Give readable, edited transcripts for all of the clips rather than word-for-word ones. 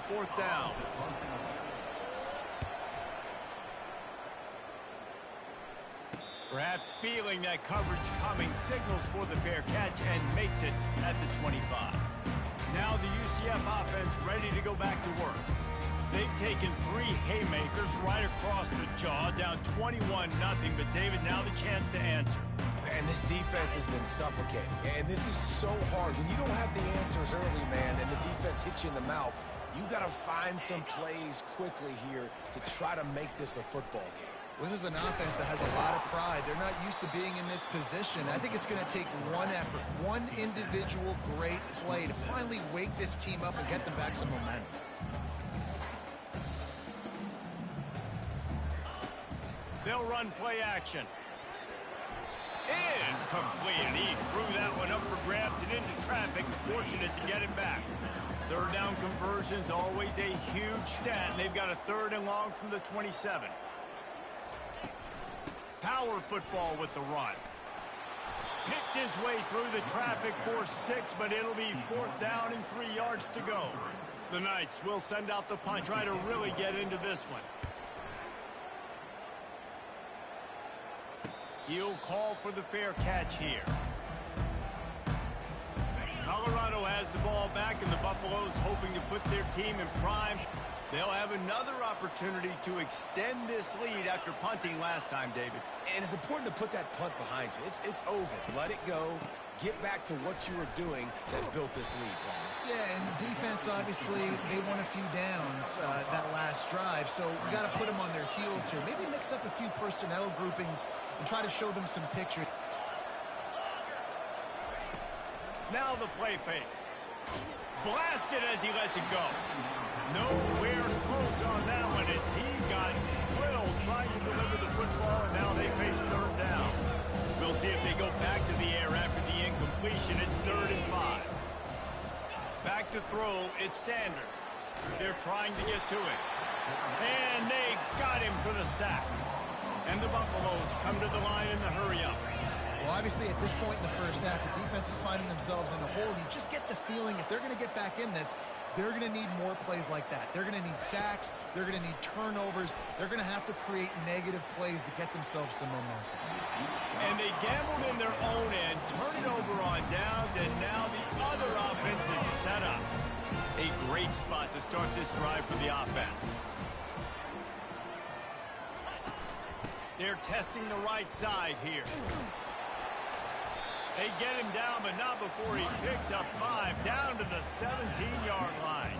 4th down. Perhaps feeling that coverage coming, signals for the fair catch and makes it at the 25. Now the UCF offense ready to go back to work. They've taken 3 haymakers right across the jaw, down 21-0, but David, now the chance to answer. Man, this defense has been suffocating, and this is so hard. When you don't have the answers early, man, and the defense hits you in the mouth, you got to find some plays quickly here to try to make this a football game. This is an offense that has a lot of pride. They're not used to being in this position. I think it's going to take one effort, one individual great play to finally wake this team up and get them back some momentum. They'll run play action. Incomplete, and he threw that one up for grabs and into traffic. Fortunate to get it back. 3rd down conversion's always a huge stat, and they've got a 3rd and long from the 27. Power football with the run. Picked his way through the traffic for 6, but it'll be 4th down and 3 yards to go. The Knights will send out the punt, try to really get into this one. He'll call for the fair catch here. Colorado has the ball back, and the Buffaloes hoping to put their team in prime. They'll have another opportunity to extend this lead after punting last time, David. And it's important to put that punt behind you. It's over. Let it go. Get back to what you were doing that built this lead, Palmer. Yeah, and defense, obviously, they won a few downs that last drive, so we got to put them on their heels here. Maybe mix up a few personnel groupings and try to show them some pictures. Now the play fake. Blasted as he lets it go. Nowhere close on that one as he got drilled trying to deliver the football, and now they face 3rd down. We'll see if they go back to the air after the incompletion. It's 3rd and 5. Back to throw, it's Sanders. They're trying to get to it. And they got him for the sack. And the Buffaloes come to the line in the hurry-up. Well, obviously, at this point in the first half, the defense is finding themselves in the hole. You just get the feeling if they're going to get back in this, they're going to need more plays like that. They're going to need sacks. They're going to need turnovers. They're going to have to create negative plays to get themselves some momentum. And they gambled in their own end, turn it over on downs, and now the other offense is set up. A great spot to start this drive for the offense. They're testing the right side here. They get him down, but not before he picks up 5 down to the 17-yard line.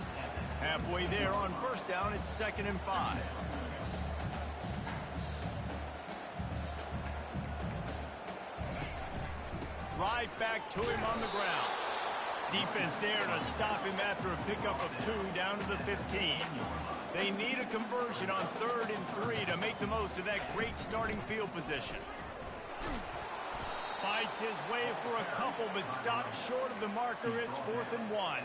Halfway there on 1st down, it's 2nd and 5. Right back to him on the ground. Defense there to stop him after a pickup of 2 down to the 15. They need a conversion on 3rd and 3 to make the most of that great starting field position. Fights his way for a couple, but stops short of the marker. It's 4th and 1.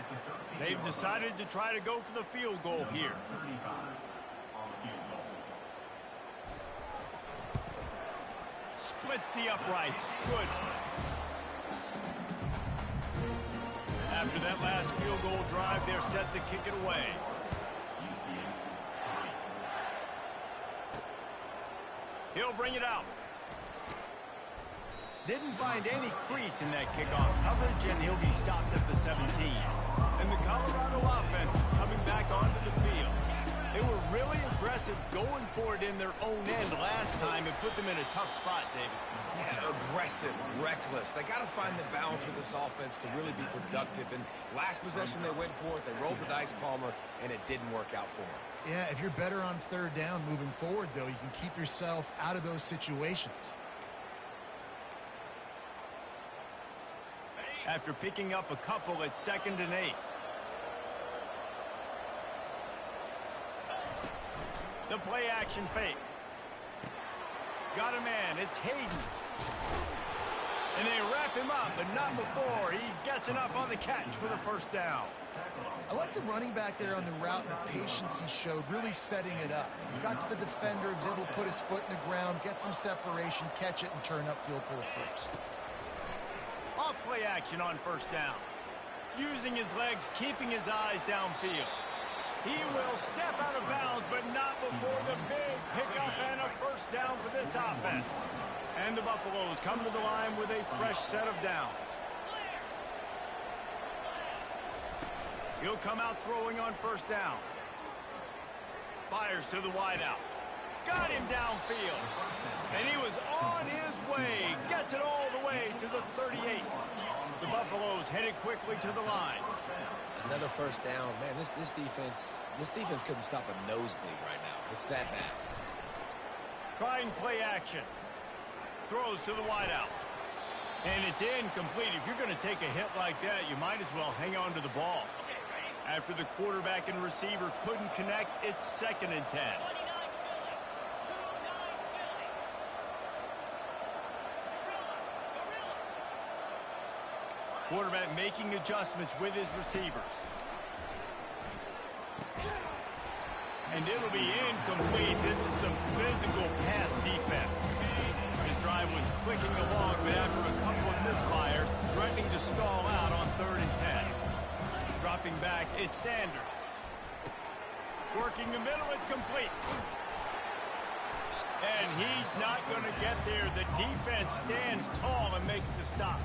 They've decided to try to go for the field goal here. Splits the uprights. Good. After that last field goal drive, they're set to kick it away. He'll bring it out. Didn't find any crease in that kickoff coverage, and he'll be stopped at the 17. And the Colorado offense is coming back onto the field. They were really aggressive going for it in their own end last time and put them in a tough spot, David. Yeah, aggressive, reckless. They got to find the balance with this offense to really be productive. And last possession they went for it, they rolled the dice, Palmer, and it didn't work out for them. Yeah, if you're better on 3rd down moving forward, though, you can keep yourself out of those situations. After picking up a couple at 2nd and 8. The play action fake. Got a man. It's Hayden. And they wrap him up, but not before he gets enough on the catch for the 1st down. I like the running back there on the route and the patience he showed, really setting it up. He got to the defender, was able to put his foot in the ground, get some separation, catch it, and turn upfield for the 1st. Off play action on 1st down. Using his legs, keeping his eyes downfield. He will step out of bounds, but not before the big pickup and a first down for this offense. And the Buffaloes come to the line with a fresh set of downs. He'll come out throwing on first down. Fires to the wideout. Got him downfield. And he was on his way. Gets it all the way to the 38. The Buffaloes headed quickly to the line. Another first down. Man, this defense couldn't stop a nosebleed right now. It's that bad. Trying play action. Throws to the wideout. And it's incomplete. If you're going to take a hit like that, you might as well hang on to the ball. After the quarterback and receiver couldn't connect, it's 2nd and 10. Quarterback making adjustments with his receivers. And it'll be incomplete. This is some physical pass defense. This drive was clicking along, but after a couple of misfires, threatening to stall out on 3rd and 10. Dropping back, it's Sanders. Working the middle, it's complete. And he's not going to get there. The defense stands tall and makes the stop.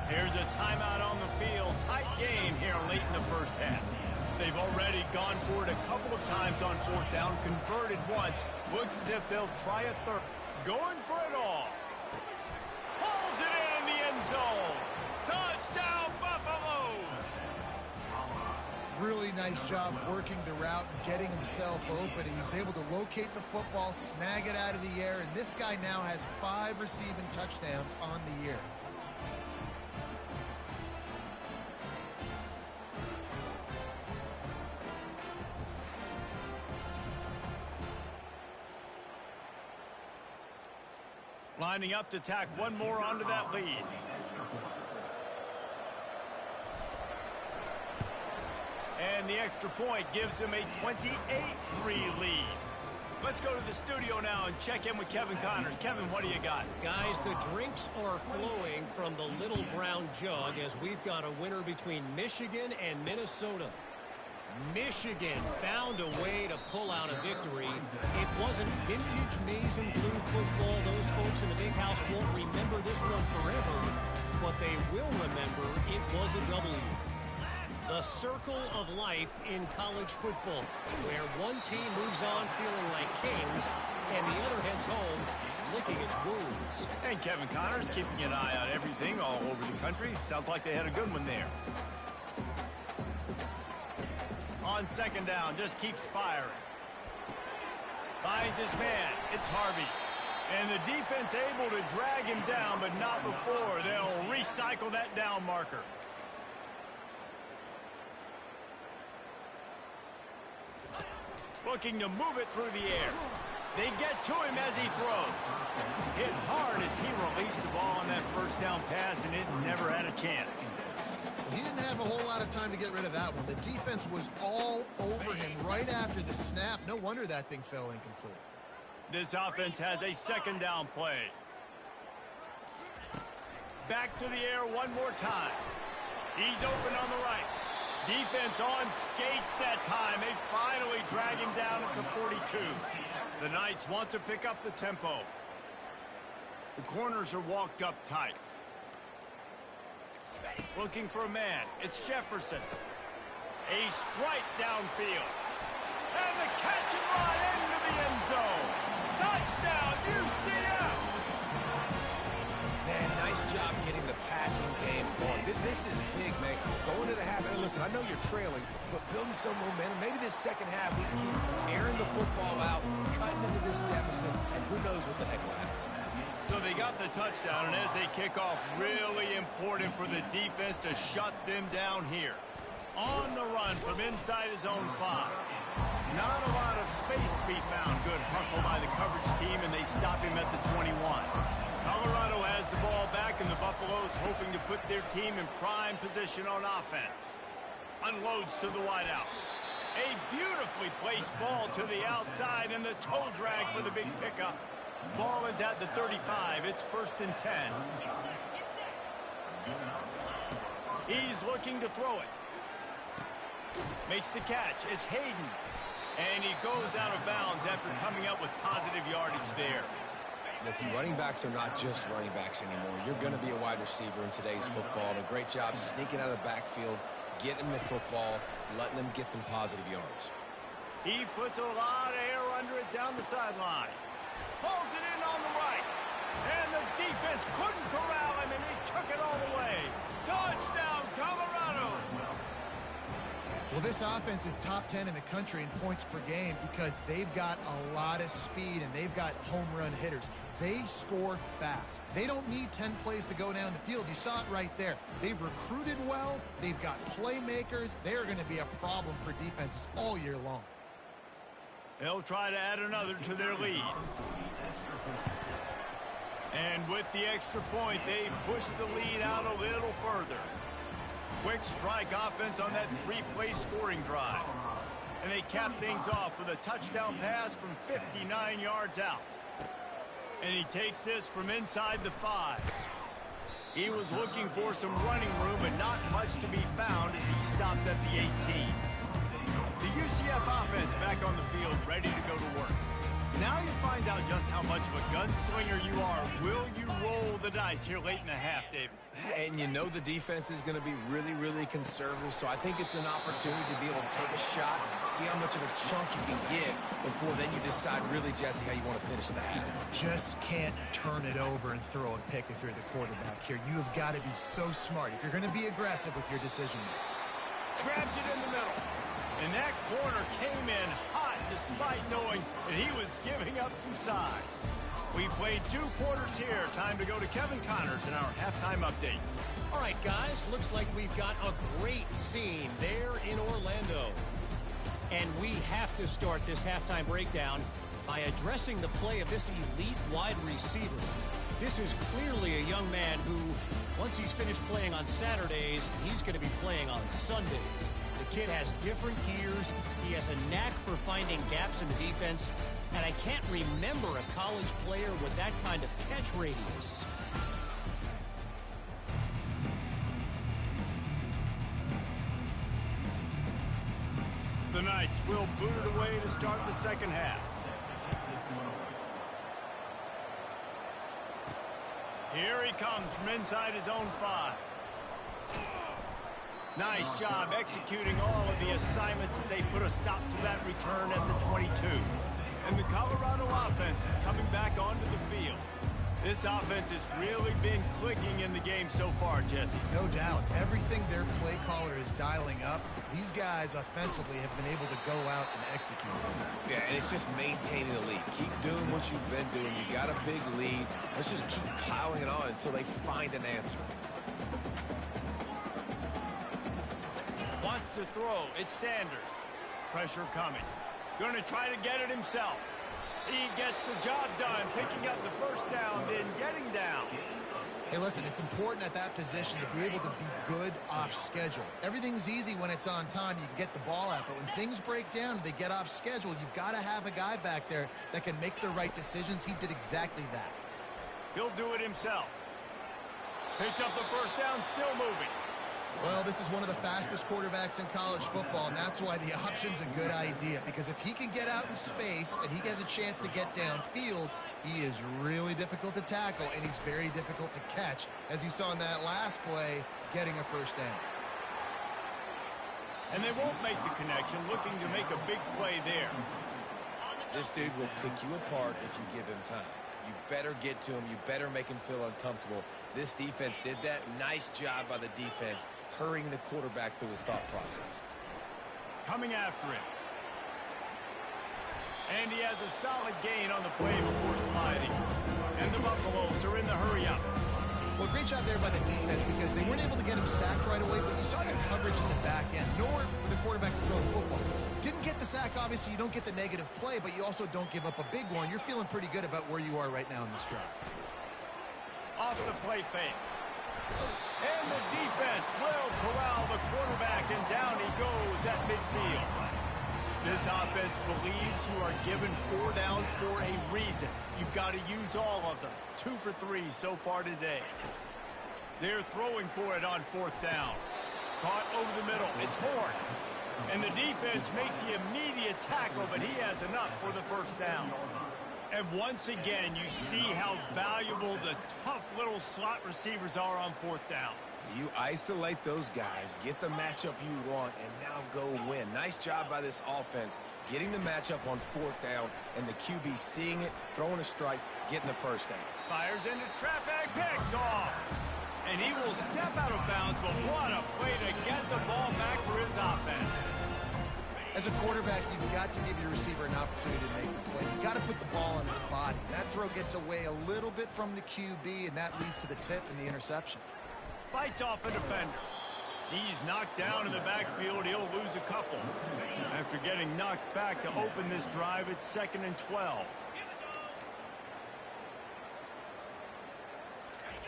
Here's a timeout on the field. Tight game here late in the first half. They've already gone for it a couple of times on 4th down, converted once. Looks as if they'll try a third. Going for it all. Pulls it in the end zone. Touchdown, Buffaloes! Really nice job working the route and getting himself open. He was able to locate the football, snag it out of the air, and this guy now has 5 receiving touchdowns on the year. Lining up to tack one more onto that lead. And the extra point gives him a 28-3 lead. Let's go to the studio now and check in with Kevin Connors. Kevin, what do you got? Guys, the drinks are flowing from the little brown jug as we've got a winner between Michigan and Minnesota. Michigan found a way to pull out a victory. It wasn't vintage maize and blue football. Those folks in the big house won't remember this one forever, but they will remember it was a W. The circle of life in college football, where one team moves on feeling like kings and the other heads home licking its wounds. And Kevin Connors keeping an eye on everything all over the country. Sounds like they had a good one there. On 2nd down, just keeps firing. Finds his man. It's Harvey. And the defense able to drag him down, but not before they'll recycle that down marker. Looking to move it through the air. They get to him as he throws. Hit hard as he released the ball on that first down pass, and it never had a chance. He didn't have a whole lot of time to get rid of that one. The defense was all over him right after the snap. No wonder that thing fell incomplete. This offense has a 2nd down play. Back to the air one more time. He's open on the right. Defense on skates that time. They finally drag him down at the 42. The Knights want to pick up the tempo. The corners are walked up tight. Looking for a man. It's Jefferson. A strike downfield. And the catch and run into the end zone. Touchdown, UCF! Man, nice job getting the passing game going. This is big, man. Going to the half. And listen, I know you're trailing, but building some momentum. Maybe this second half we can keep airing the football out, cutting into this deficit, and who knows what the heck will happen. So they got the touchdown, and as they kick off, really important for the defense to shut them down here. On the run from inside his own 5. Not a lot of space to be found. Good hustle by the coverage team, and they stop him at the 21. Colorado has the ball back, and the Buffaloes hoping to put their team in prime position on offense. Unloads to the wideout. A beautifully placed ball to the outside, and the toe drag for the big pickup. Ball is at the 35. It's 1st and 10. He's looking to throw it. Makes the catch. It's Hayden. And he goes out of bounds after coming up with positive yardage there. Listen, running backs are not just running backs anymore. You're going to be a wide receiver in today's football. And a great job sneaking out of the backfield, getting them the football, letting them get some positive yards. He puts a lot of air under it down the sideline. Pulls it in on the right. And the defense couldn't corral him, and he took it all the way. Touchdown, Colorado! Well, this offense is top 10 in the country in points per game because they've got a lot of speed and they've got home run hitters. They score fast. They don't need 10 plays to go down the field. You saw it right there. They've recruited well. They've got playmakers. They're going to be a problem for defenses all year long. They'll try to add another to their lead. And with the extra point, they push the lead out a little further. Quick strike offense on that 3-play scoring drive. And they cap things off with a touchdown pass from 59 yards out. And he takes this from inside the 5. He was looking for some running room, but not much to be found as he stopped at the 18. The UCF offense back on the field, ready to go to work. Now you find out just how much of a gunslinger you are. Will you roll the dice here late in the half, David? And you know the defense is going to be really, really conservative, so I think it's an opportunity to be able to take a shot, see how much of a chunk you can get before then you decide really, Jesse, how you want to finish the half. Just can't turn it over and throw a pick if you're the quarterback here. You have got to be so smart if you're going to be aggressive with your decision. Grabs it in the middle. And that corner came in hot despite knowing that he was giving up some size. We played 2 quarters here. Time to go to Kevin Connors in our halftime update. All right, guys, looks like we've got a great scene there in Orlando. And we have to start this halftime breakdown by addressing the play of this elite wide receiver. This is clearly a young man who, once he's finished playing on Saturdays, he's going to be playing on Sundays. The kid has different gears. He has a knack for finding gaps in the defense. And I can't remember a college player with that kind of catch radius. The Knights will boot it away to start the second half. Here he comes from inside his own 5. Nice job executing all of the assignments as they put a stop to that return at the 22. And the Colorado offense is coming back onto the field. This offense has really been clicking in the game so far, Jesse. No doubt. Everything their play caller is dialing up, these guys offensively have been able to go out and execute. Yeah, and it's just maintaining the lead. Keep doing what you've been doing. You got a big lead. Let's just keep piling it on until they find an answer. Wants to throw. It's Sanders. Pressure coming. Going to try to get it himself. He gets the job done, picking up the first down, then getting down. Hey, listen, it's important at that position to be able to be good off schedule. Everything's easy when it's on time. You can get the ball out, but when things break down, they get off schedule. You've got to have a guy back there that can make the right decisions. He did exactly that. He'll do it himself. Picks up the first down, still moving. Well, this is one of the fastest quarterbacks in college football, and that's why the option's a good idea, because if he can get out in space and he has a chance to get downfield, he is really difficult to tackle, and he's very difficult to catch, as you saw in that last play, getting a first down. And they won't make the connection, looking to make a big play there. This dude will pick you apart if you give him time. You better get to him. You better make him feel uncomfortable. This defense did that. Nice job by the defense, hurrying the quarterback through his thought process. Coming after him. And he has a solid gain on the play before sliding. And the Buffaloes are in the hurry-up. Well, great job there by the defense because they weren't able to get him sacked right away, but you saw the coverage in the back end. Nowhere for the quarterback to throw the football. Didn't get the sack, obviously. You don't get the negative play, but you also don't give up a big one. You're feeling pretty good about where you are right now in this drive. Off the play fake. And the defense will corral the quarterback, and down he goes at midfield. This offense believes you are given 4 downs for a reason. You've got to use all of them. 2 for 3 so far today. They're throwing for it on 4th down. Caught over the middle. It's Horn. And the defense makes the immediate tackle, but he has enough for the first down. And once again, you see how valuable the tough little slot receivers are on fourth down. You isolate those guys, get the matchup you want, and now go win. Nice job by this offense, getting the matchup on fourth down, and the QB seeing it, throwing a strike, getting the first down. Fires into traffic, picked off. And he will step out of bounds, but what a play to get the ball back for his offense. As a quarterback, you've got to give your receiver an opportunity to make the play. You've got to put the ball on his body. That throw gets away a little bit from the QB, and that leads to the tip and the interception. Fights off a defender. He's knocked down in the backfield. He'll lose a couple. After getting knocked back to open this drive, it's 2nd and 12.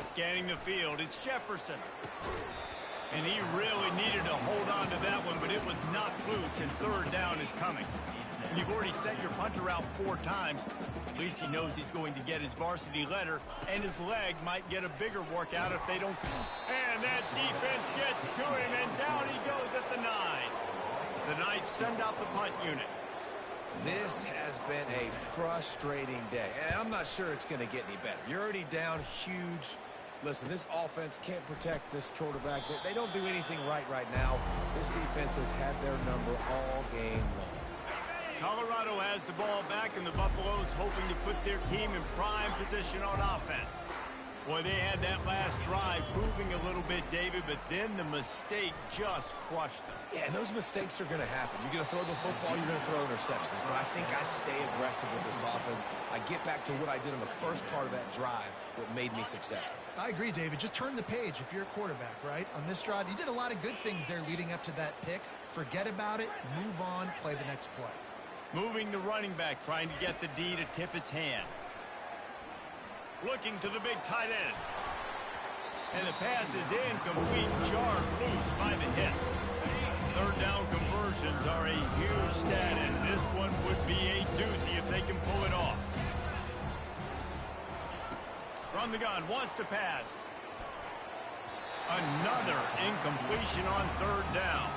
Scanning the field, it's Jefferson. And he really needed to hold on to that one, but it was knocked loose, and third down is coming. And you've already sent your punter out 4 times. At least he knows he's going to get his varsity letter, and his leg might get a bigger workout if they don't. And that defense gets to him, and down he goes at the 9. The Knights send out the punt unit. This has been a frustrating day, and I'm not sure it's going to get any better. You're already down huge. Listen, this offense can't protect this quarterback. They don't do anything right now. This defense has had their number all game long. Colorado has the ball back, and the Buffaloes hoping to put their team in prime position on offense. Boy, they had that last drive moving a little bit, David, but then the mistake just crushed them. Yeah, and those mistakes are going to happen. You're going to throw the football, you're going to throw interceptions. But I think I stay aggressive with this offense. I get back to what I did in the first part of that drive, what made me successful. I agree, David. Just turn the page if you're a quarterback, right? On this drive, you did a lot of good things there leading up to that pick. Forget about it, move on, play the next play. Moving the running back, trying to get the D to tip its hand. Looking to the big tight end. And the pass is incomplete, jarred loose by the hit. Third down conversions are a huge stat, and this one would be a doozy if they can pull it off. From the gun, wants to pass. Another incompletion on third down.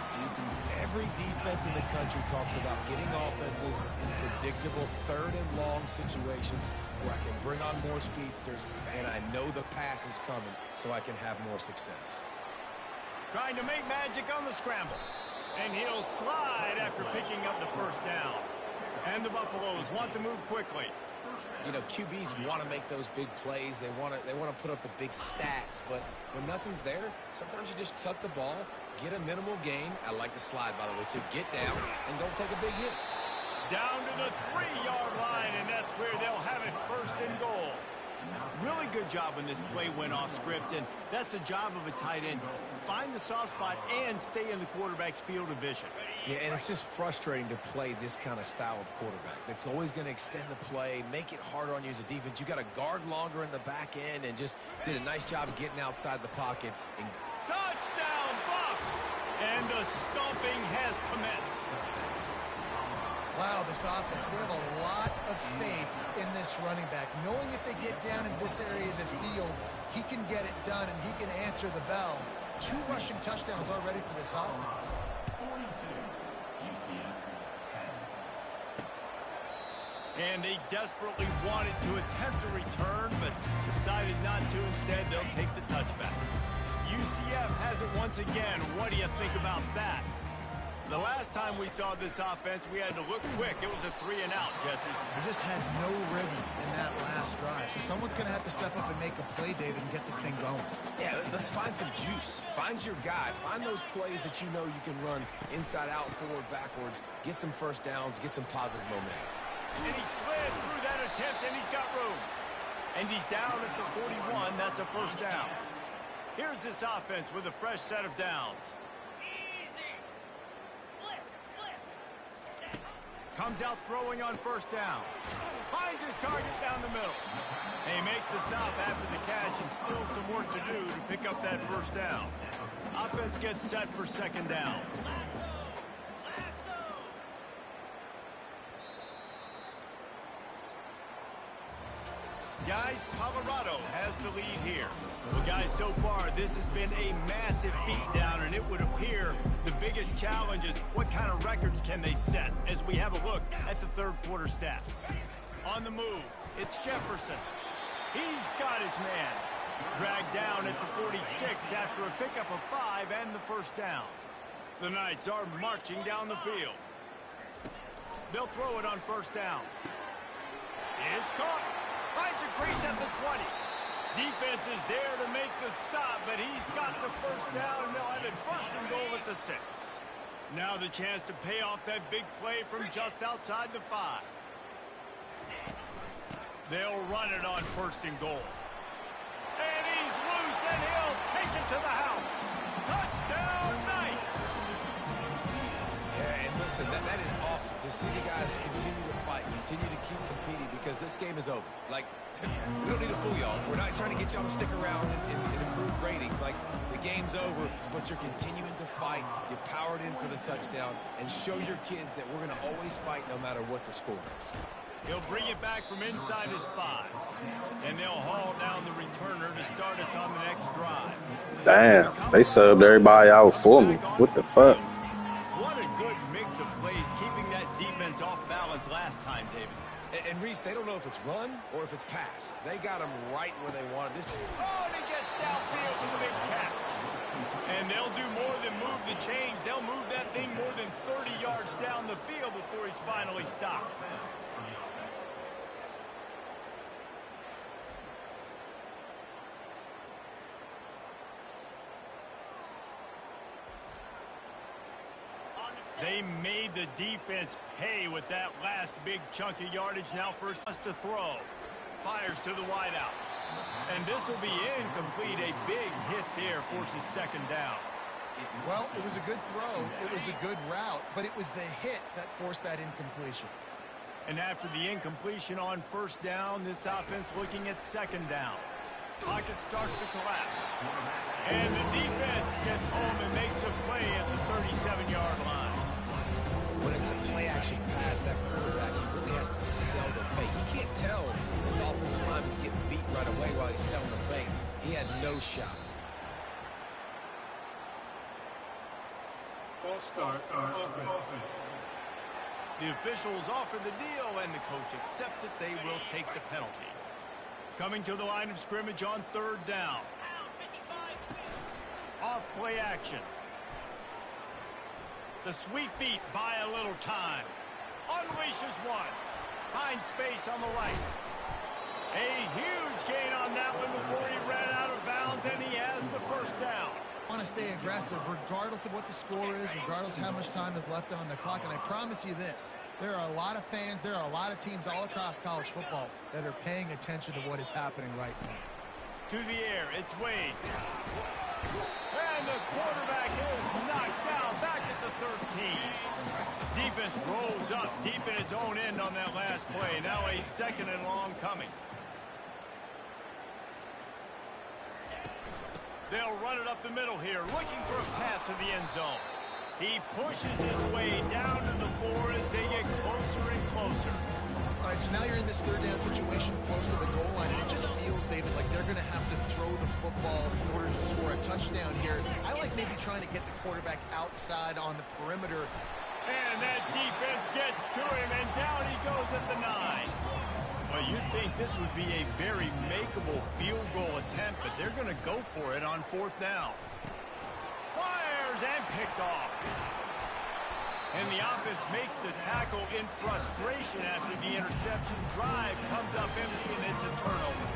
Every defense in the country talks about getting offenses in predictable third and long situations where I can bring on more speedsters and I know the pass is coming so I can have more success. Trying to make magic on the scramble. And he'll slide after picking up the first down. And the Buffaloes want to move quickly. You know, QBs want to make those big plays. They want to put up the big stats. But when nothing's there, sometimes you just tuck the ball, get a minimal gain. I like the slide, by the way, to get down and don't take a big hit. Down to the 3-yard line, and that's where they'll have it, 1st and goal. Really good job when this play went off script, and that's the job of a tight end. Find the soft spot and stay in the quarterback's field of vision. Yeah, and it's just frustrating to play this kind of style of quarterback. That's always going to extend the play, make it harder on you as a defense. You got to guard longer in the back end, and just did a nice job getting outside the pocket. And touchdown, Bucks! And the stomping has commenced. Wow, this offense, they have a lot of faith in this running back, knowing if they get down in this area of the field, he can get it done and he can answer the bell. 2 rushing touchdowns already for this offense. And they desperately wanted to attempt a return, but decided not to. Instead, they'll take the touchback. UCF has it once again. What do you think about that? The last time we saw this offense, we had to look quick. It was a 3-and-out, Jesse. We just had no rhythm in that last drive. So someone's going to have to step up and make a play, David, and get this thing going. Yeah, let's find some juice. Find your guy. Find those plays that you know you can run inside out, forward, backwards. Get some first downs. Get some positive momentum. And he slid through that attempt, and he's got room. And he's down at the 41. That's a first down. Here's this offense with a fresh set of downs. Comes out throwing on first down. Finds his target down the middle. They make the stop after the catch and still some work to do to pick up that first down. Offense gets set for 2nd down. Guys, Colorado has the lead here. Well, guys, so far, this has been a massive beatdown, and it would appear the biggest challenge is what kind of records can they set as we have a look at the third quarter stats. On the move, it's Jefferson. He's got his man. Dragged down at the 46 after a pickup of 5 and the first down. The Knights are marching down the field. They'll throw it on first down. It's caught. Finds a crease at the 20. Defense is there to make the stop, but he's got the first down, and they'll have it first and goal at the 6. Now the chance to pay off that big play from just outside the 5. They'll run it on first and goal. And he's loose, and he'll take it to the house. Touchdown, Knights! Yeah, and listen, that is awesome to see the guys continue to fight, continue to keep competing, because this game is over. Like, we don't need to fool y'all. We're not trying to get y'all to stick around and improve ratings. Like, the game's over, but you're continuing to fight. You powered in for the touchdown, and show your kids that we're going to always fight no matter what the score is. He'll bring it back from inside his 5. And they'll haul down the returner to start us on the next drive. Damn, they subbed everybody out for me. What the fuck? What a good mix of plays, keeping that defense off balance last time, David. And Reese, they don't know if it's run or if it's pass. They got them right where they wanted this. Oh, and he gets downfield with a big catch. And they'll do more than move the chains. They'll move that thing more than 30 yards down the field before he's finally stopped. They made the defense pay with that last big chunk of yardage. Now first has to throw. Fires to the wideout. And this will be incomplete. A big hit there forces second down. Well, it was a good throw. It was a good route, but it was the hit that forced that incompletion. And after the incompletion on first down, this offense looking at second down. Pocket starts to collapse. And the defense gets home and makes a play at the 37-yard line. When it's a play-action pass, that quarterback, he really has to sell the fake. He can't tell his offensive lineman's getting beat right away while he's selling the fake. He had no shot. False start on offense. The officials offer the deal, and the coach accepts it. They will take the penalty. Coming to the line of scrimmage on third down. Off play action. The sweet feet buy a little time. Unleashes one. Finds space on the right. A huge gain on that one before he ran out of bounds, and he has the first down. Want to stay aggressive regardless of what the score is, regardless of how much time is left on the clock. And I promise you this, there are a lot of fans, there are a lot of teams all across college football that are paying attention to what is happening right now. To the air, it's Wade. And the quarterback is knocked down back at the 13. Defense rolls up deep in its own end on that last play. Now a second and long coming. They'll run it up the middle here, looking for a path to the end zone. He pushes his way down to the 4 as they get closer and closer. All right, so now you're in this third down situation close to the goal line, and it just feels, David, like they're going to have to throw the football in order to score a touchdown here. I like maybe trying to get the quarterback outside on the perimeter. And that defense gets to him, and down he goes at the 9. Well, you'd think this would be a very makeable field goal attempt, but they're going to go for it on fourth down. Fires and picked off. And the offense makes the tackle in frustration after the interception. Drive comes up empty, and it's a turnover.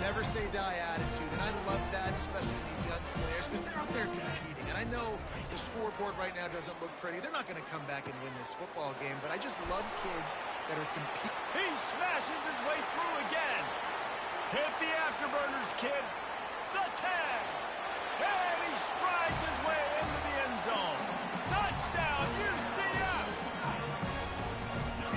Never say die attitude, and I love that, especially in these young players, because they're out there competing. And I know the scoreboard right now doesn't look pretty. They're not going to come back and win this football game, but I just love kids that are competing. He smashes his way through again. Hit the afterburners, kid. The 10. And he strides his way into the end zone. Touchdown, UCF!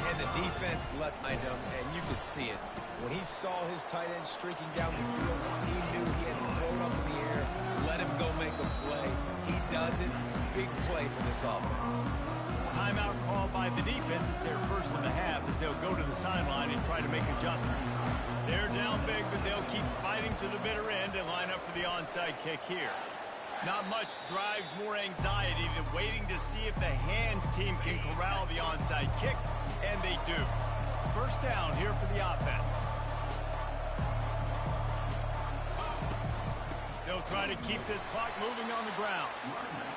And the defense lets find him, and you could see it. When he saw his tight end streaking down the field, he knew he had to throw it up in the air, let him go make a play. He does it. Big play for this offense. Timeout called by the defense. It's their first of the half as they'll go go to the sideline and try to make adjustments. They're down big, but they'll keep fighting to the bitter end and line up for the onside kick here. Not much drives more anxiety than waiting to see if the hands team can corral the onside kick, and they do. First down here for the offense. They'll try to keep this clock moving on the ground.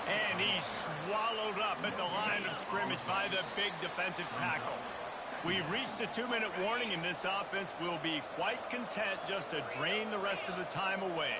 And he's swallowed up at the line of scrimmage by the big defensive tackle. We've reached the 2-minute warning, and this offense will be quite content just to drain the rest of the time away.